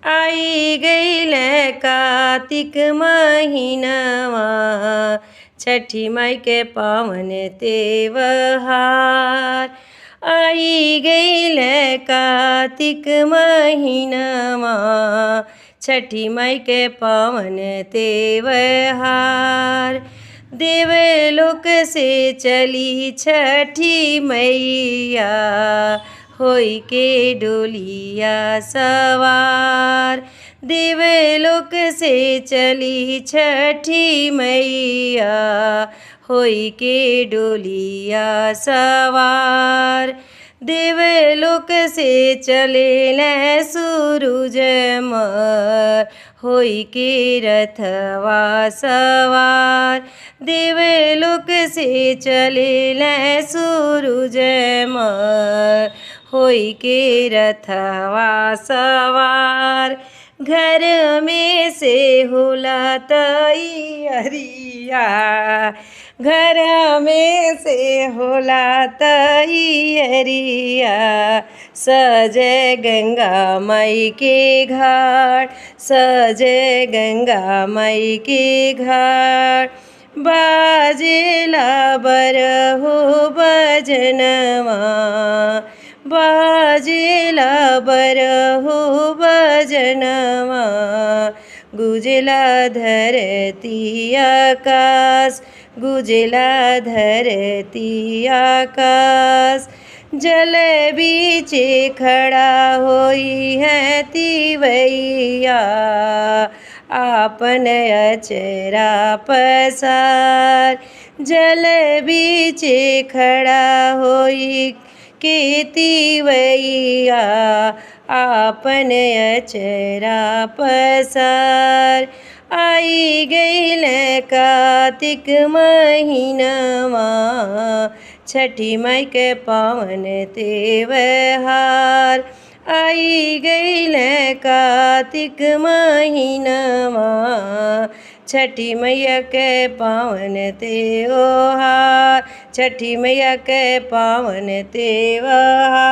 आई गईल कार्तिक महीनवा, छठी माई के पावन त्योहार। आई गईल कार्तिक महीनवा, छठी माई के पावन त्योहार। देवलोक से चली छठी मैया, होई के डोलिया सवार। देवलोक से चली छठी मैया, होई के डोलिया सवार। देवलोक से चले सूरज मल, होई के रथवा सवार। देवलोक से चले सूरज मल, होई के रथवा सवार। घर में से होला तैयारिया, घर में से होला तैयारिया। सजे गंगा माई के घाट, सजे गंगा माई के घाट। बाजेला बरहो बजनवा, बाजेला बरहो बजनवा। गुजला धरती आकाश, गुजला धरती आकाश। जल बीचे खड़ा होई है तिवैया, आपन अचरा पसार। जल बीचे खड़ा होई के तिवैया, आपन अचरा पसार। आई गईल कार्तिक महीनवा, छठी माई के पावन त्योहार। आई गईल कार्तिक महीनवा, छठी मैया के पावन त्योहार, छठी मैया के पावन त्योहार।